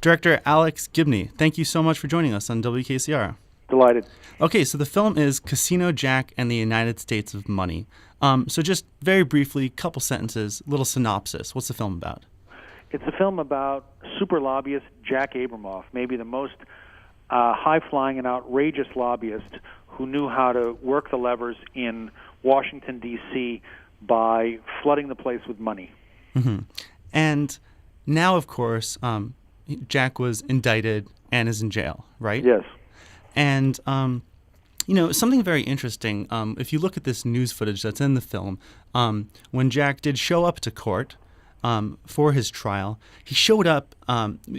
Director Alex Gibney, thank you so much for joining us on WKCR. Delighted. Okay, so the film is Casino Jack and the United States of Money. So just very briefly, couple sentences, little synopsis. What's the film about? It's a film about super lobbyist Jack Abramoff, maybe the most high-flying and outrageous lobbyist who knew how to work the levers in Washington, D.C. by flooding the place with money. Mm-hmm. And now, of course, Jack was indicted and is in jail, right? Yes. And, something very interesting, if you look at this news footage that's in the film, when Jack did show up to court for his trial, he showed up,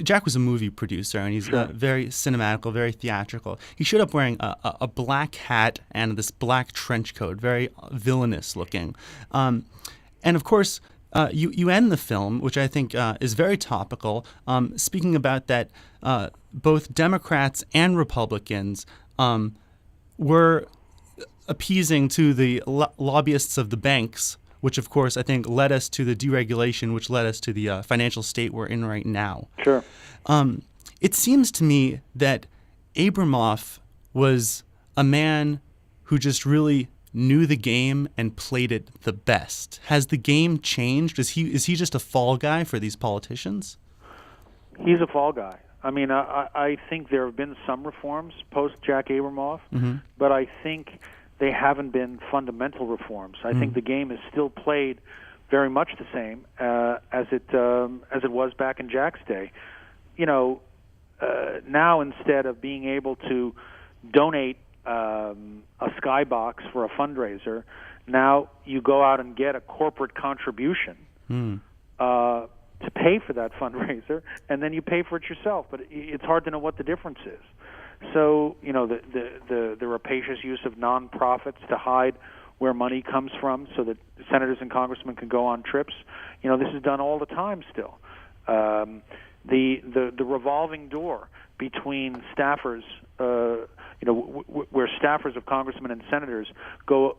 Jack was a movie producer, and he's very cinematical, very theatrical. He showed up wearing a black hat and this black trench coat, very villainous looking. And, of course, you end the film, which I think is very topical, speaking about that both Democrats and Republicans were appeasing to the lobbyists of the banks, which, of course, I think led us to the deregulation, which led us to the financial state we're in right now. Sure. It seems to me that Abramoff was a man who just really knew the game and played it the best. Has the game changed? Is he just a fall guy for these politicians? He's a fall guy. I mean, I think there have been some reforms post Jack Abramoff, but I think they haven't been fundamental reforms. I think the game is still played very much the same as it was back in Jack's day. Now instead of being able to donate a skybox for a fundraiser, now you go out and get a corporate contribution to pay for that fundraiser, and then you pay for it yourself. But it's hard to know what the difference is. So, the rapacious use of nonprofits to hide where money comes from so that senators and congressmen can go on trips, this is done all the time still. The revolving door between staffers, where staffers of congressmen and senators go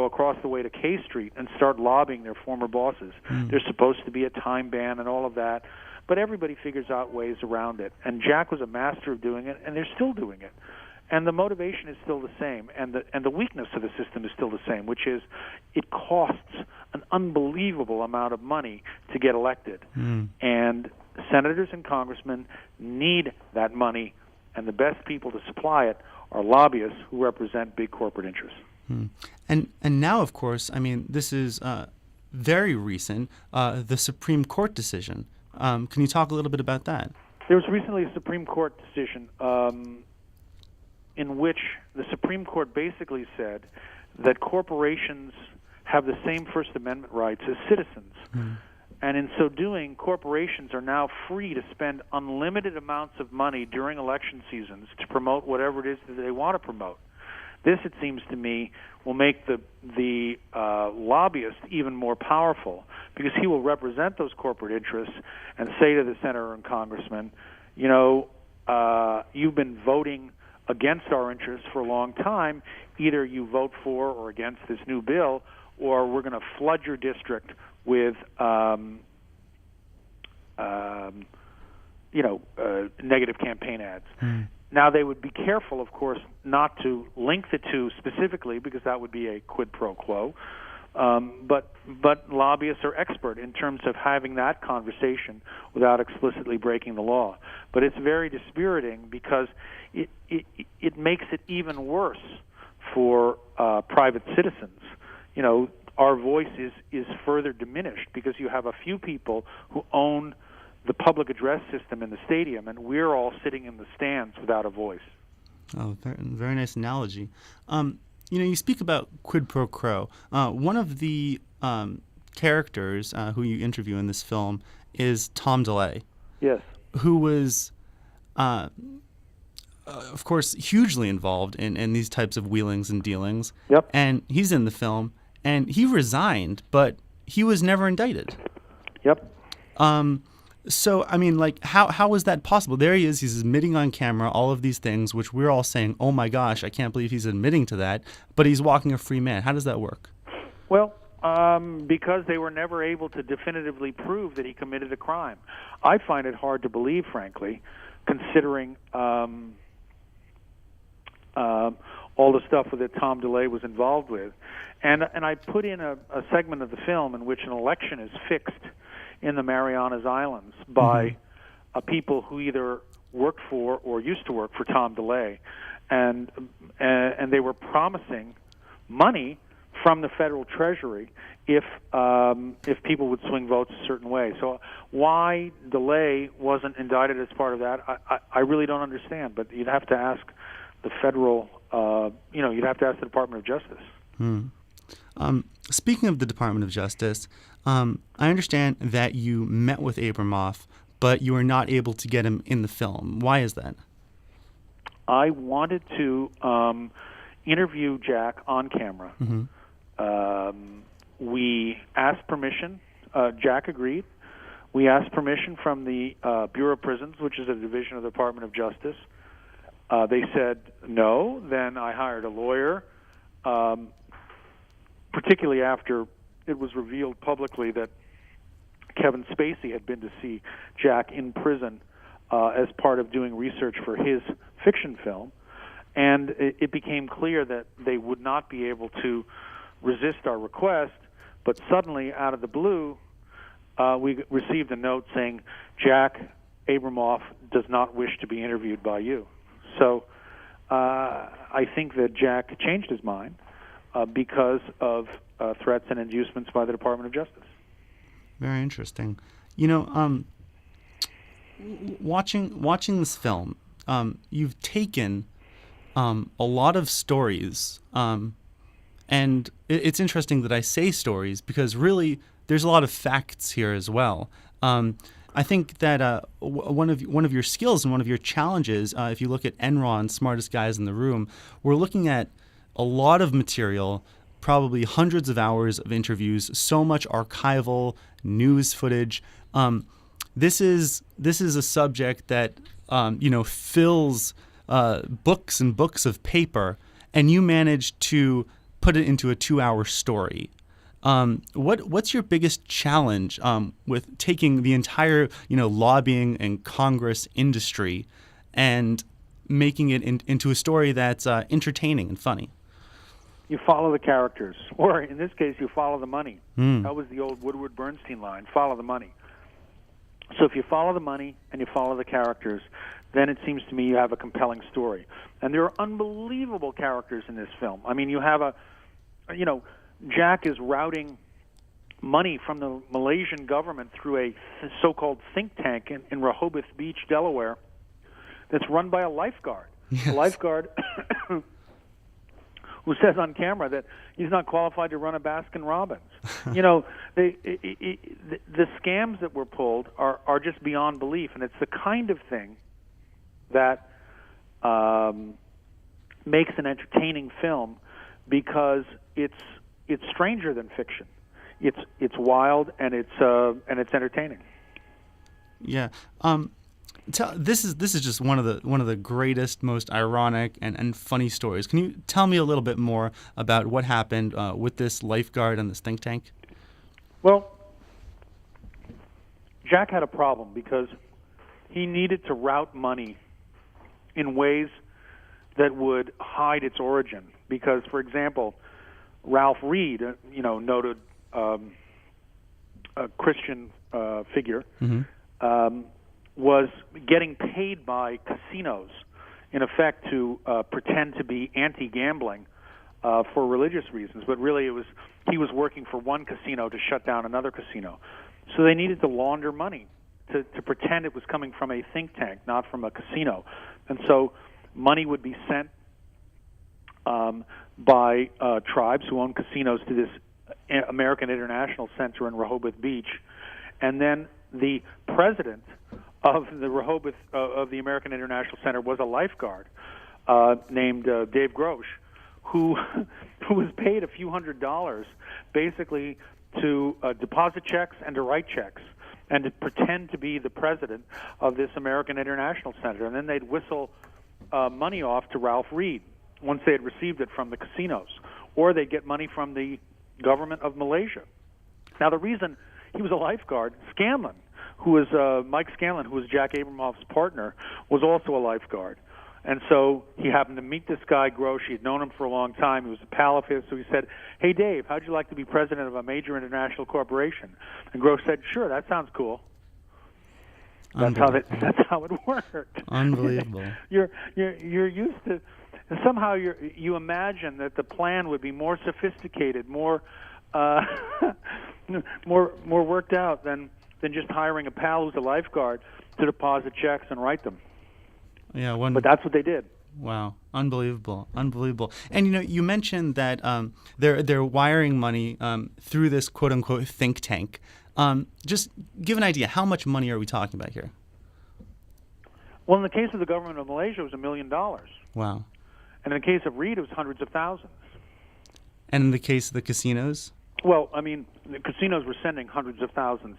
across the way to K Street and start lobbying their former bosses. There's supposed to be a time ban and all of that, but everybody figures out ways around it. And Jack was a master of doing it, and they're still doing it. And the motivation is still the same, and the weakness of the system is still the same, which is it costs an unbelievable amount of money to get elected. And senators and congressmen need that money, and the best people to supply it are lobbyists who represent big corporate interests. And now, of course, I mean, this is very recent, the Supreme Court decision. Can you talk a little bit about that? There was recently a Supreme Court decision in which the Supreme Court basically said that corporations have the same First Amendment rights as citizens. And in so doing, corporations are now free to spend unlimited amounts of money during election seasons to promote whatever it is that they want to promote. This, it seems to me, will make the lobbyist even more powerful, because he will represent those corporate interests and say to the senator and congressman, you've been voting against our interests for a long time. Either you vote for or against this new bill, or we're going to flood your district with negative campaign ads. Now, they would be careful, of course, not to link the two specifically, because that would be a quid pro quo. But lobbyists are expert in terms of having that conversation without explicitly breaking the law. But it's very dispiriting, because it makes it even worse for private citizens. Our voice is further diminished because you have a few people who own the public address system in the stadium, and we're all sitting in the stands without a voice. Oh, very nice analogy. You speak about quid pro quo. One of the characters who you interview in this film is Tom DeLay. Yes. Who was, of course, hugely involved in these types of wheelings and dealings. Yep. And he's in the film, and he resigned, but he was never indicted. Yep. So, I mean, how is that possible? There he is. He's admitting on camera all of these things, which we're all saying, oh, my gosh, I can't believe he's admitting to that. But he's walking a free man. How does that work? Well, Because they were never able to definitively prove that he committed a crime. I find it hard to believe, frankly, considering all the stuff that Tom DeLay was involved with. And I put in a segment of the film in which an election is fixed in the Marianas Islands by people who either worked for or used to work for Tom DeLay, and they were promising money from the federal treasury if people would swing votes a certain way. So why DeLay wasn't indicted as part of that, I really don't understand. But you'd have to ask the federal, you'd have to ask the Department of Justice. Speaking of the Department of Justice, I understand that you met with Abramoff, but you were not able to get him in the film. Why is that? I wanted to interview Jack on camera. We asked permission. Jack agreed. We asked permission from the Bureau of Prisons, which is a division of the Department of Justice. They said no. Then I hired a lawyer, particularly after it was revealed publicly that Kevin Spacey had been to see Jack in prison as part of doing research for his fiction film. And it became clear that they would not be able to resist our request, but suddenly, out of the blue, we received a note saying, Jack Abramoff does not wish to be interviewed by you. So I think that Jack changed his mind because of threats and inducements by the Department of Justice. Very interesting. You know, watching this film, you've taken a lot of stories, and it's interesting that I say stories because really there's a lot of facts here as well. I think that one of your skills and one of your challenges, if you look at Enron, Smartest Guys in the Room, we're looking at a lot of material, probably hundreds of hours of interviews, so much archival news footage. This is a subject that fills books and books of paper, and you managed to put it into a 2-hour story. What's your biggest challenge with taking the entire lobbying and Congress industry and making it into a story that's entertaining and funny? You follow the characters, or in this case, you follow the money. That was the old Woodward Bernstein line: "Follow the money." So if you follow the money and you follow the characters, then it seems to me you have a compelling story. And there are unbelievable characters in this film. I mean, you have Jack is routing money from the Malaysian government through a so-called think tank in Rehoboth Beach, Delaware, that's run by a lifeguard. Yes. A lifeguard who says on camera that he's not qualified to run a Baskin-Robbins. The scams that were pulled are just beyond belief, and it's the kind of thing that makes an entertaining film because it's stranger than fiction. It's wild and it's entertaining. Yeah. This is just one of the greatest, most ironic and funny stories. Can you tell me a little bit more about what happened with this lifeguard and this think tank? Well, Jack had a problem because he needed to route money in ways that would hide its origin. Because, for example, Ralph Reed, noted a Christian figure, was getting paid by casinos, in effect, to pretend to be anti-gambling for religious reasons. But really, he was working for one casino to shut down another casino. So they needed to launder money to pretend it was coming from a think tank, not from a casino. And so money would be sent by tribes who own casinos to this American International Center in Rehoboth Beach, and then the president of the Rehoboth of the American International Center was a lifeguard named Dave Grosh, who was paid a few $100s basically to deposit checks and to write checks and to pretend to be the president of this American International Center, and then they'd whistle money off to Ralph Reed once they had received it from the casinos, or they'd get money from the government of Malaysia. Now, the reason he was a lifeguard, Scanlon, Mike Scanlon, who was Jack Abramoff's partner, was also a lifeguard. And so he happened to meet this guy, Grosh. He had known him for a long time. He was a pal of his. So he said, "Hey, Dave, how'd you like to be president of a major international corporation?" And Grosh said, "Sure, that sounds cool." That's how it worked. Unbelievable. You're used to somehow you imagine that the plan would be more sophisticated, more worked out than just hiring a pal who's a lifeguard to deposit checks and write them. Yeah, but that's what they did. Wow, unbelievable. And you mentioned that they're wiring money through this quote unquote think tank. Just give an idea, how much money are we talking about here? Well, in the case of the government of Malaysia, it was $1 million. Wow. And in the case of Reed, it was hundreds of thousands. And in the case of the casinos? Well, I mean, the casinos were sending hundreds of thousands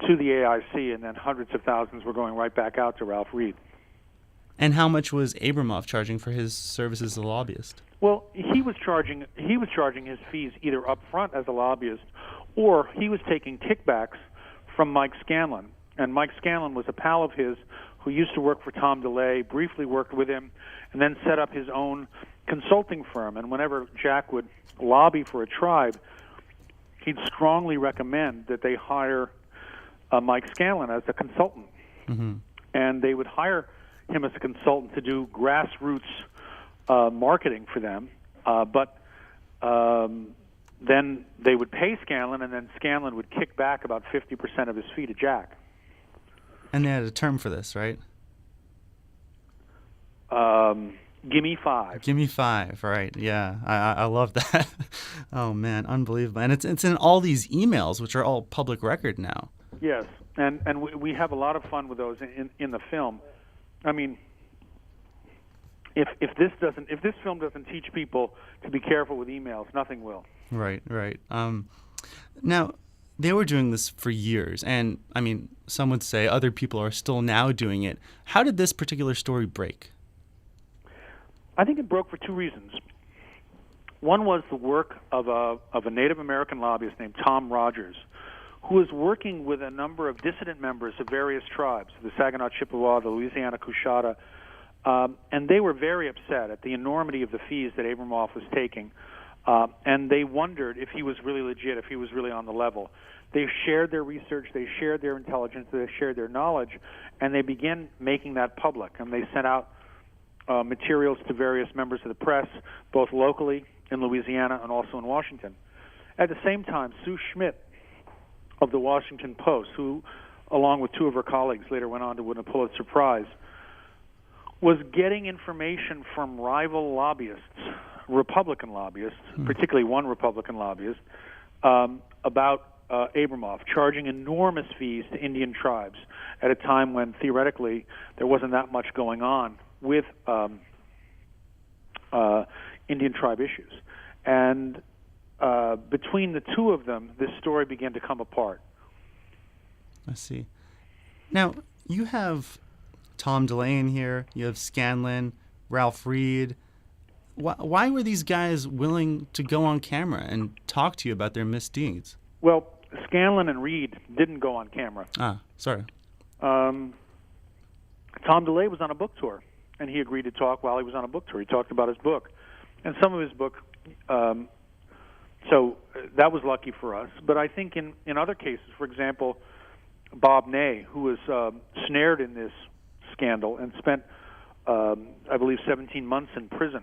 to the AIC, and then hundreds of thousands were going right back out to Ralph Reed. And how much was Abramoff charging for his services as a lobbyist? Well, he was charging his fees either up front as a lobbyist, or he was taking kickbacks from Mike Scanlon. And Mike Scanlon was a pal of his who used to work for Tom DeLay, briefly worked with him, and then set up his own consulting firm. And whenever Jack would lobby for a tribe, he'd strongly recommend that they hire Mike Scanlon as a consultant. Mm-hmm. And they would hire him as a consultant to do grassroots marketing for them. But then they would pay Scanlon, and then Scanlon would kick back about 50% of his fee to Jack. And they had a term for this, right? Gimme five. Gimme five, right? Yeah, I love that. Oh man, unbelievable! And it's in all these emails, which are all public record now. Yes, and we have a lot of fun with those in the film. I mean, if this film doesn't teach people to be careful with emails, nothing will. Right. Now, they were doing this for years, and I mean, some would say other people are still now doing it. How did this particular story break? I think it broke for two reasons. One was the work of a Native American lobbyist named Tom Rogers, who was working with a number of dissident members of various tribes, the Saginaw Chippewa, the Louisiana Coushatta, and they were very upset at the enormity of the fees that Abramoff was taking, and they wondered if he was really legit, if he was really on the level. They shared their research, they shared their intelligence, they shared their knowledge, and they began making that public. And they sent out materials to various members of the press, both locally in Louisiana and also in Washington. At the same time, Sue Schmidt of the Washington Post, who, along with two of her colleagues, later went on to win a Pulitzer Prize, was getting information from rival lobbyists, Republican lobbyists, particularly one Republican lobbyist, about Abramoff, charging enormous fees to Indian tribes at a time when, theoretically, there wasn't that much going on with Indian tribe issues. And between the two of them, this story began to come apart. I see. Now, you have Tom DeLay in here, you have Scanlon, Ralph Reed. Why were these guys willing to go on camera and talk to you about their misdeeds? Well, Scanlon and Reed didn't go on camera. Sorry. Tom DeLay was on a book tour, and he agreed to talk while he was on a book tour. He talked about his book. And some of his book, so that was lucky for us. But I think in other cases, for example, Bob Ney, who was snared in this scandal and spent, I believe, 17 months in prison.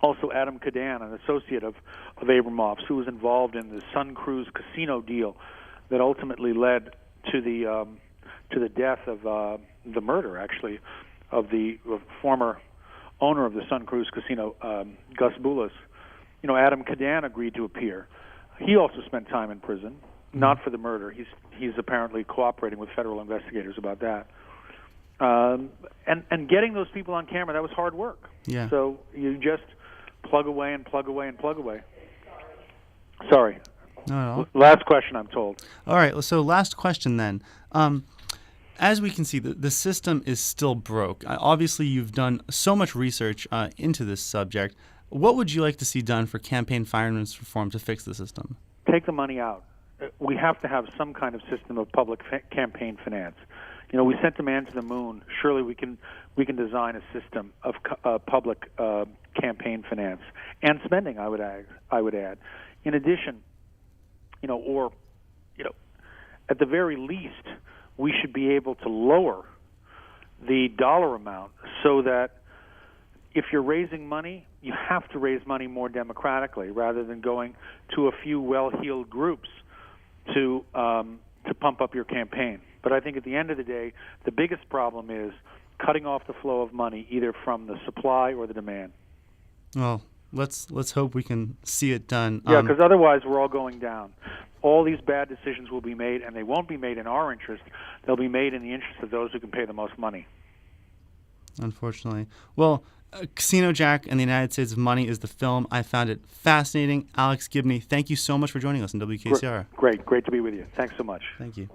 Also, Adam Cadan, an associate of Abramoff's, who was involved in the Sun Cruise casino deal that ultimately led to the death of the murder, actually, of the former owner of the Sun Cruise casino, Gus Boulos. You know, Adam Cadan agreed to appear. He also spent time in prison, not for the murder. He's apparently cooperating with federal investigators about that. And getting those people on camera, that was hard work. Yeah. So you just plug away and plug away and plug away. Sorry. No. Last question, I'm told. All right. So last question then. As we can see, the system is still broke. Obviously, you've done so much research into this subject. What would you like to see done for campaign finance reform to fix the system? Take the money out. We have to have some kind of system of public campaign finance. You know, we sent a man to the moon. Surely we can design a system of public campaign finance and spending. I would add. In addition, at the very least, we should be able to lower the dollar amount so that if you're raising money, you have to raise money more democratically rather than going to a few well-heeled groups to pump up your campaign. But I think at the end of the day, the biggest problem is cutting off the flow of money either from the supply or the demand. Well, let's hope we can see it done. Yeah, because otherwise we're all going down. All these bad decisions will be made, and they won't be made in our interest. They'll be made in the interest of those who can pay the most money. Unfortunately. Well, Casino Jack and the United States of Money is the film. I found it fascinating. Alex Gibney, thank you so much for joining us on WKCR. Great to be with you. Thanks so much. Thank you.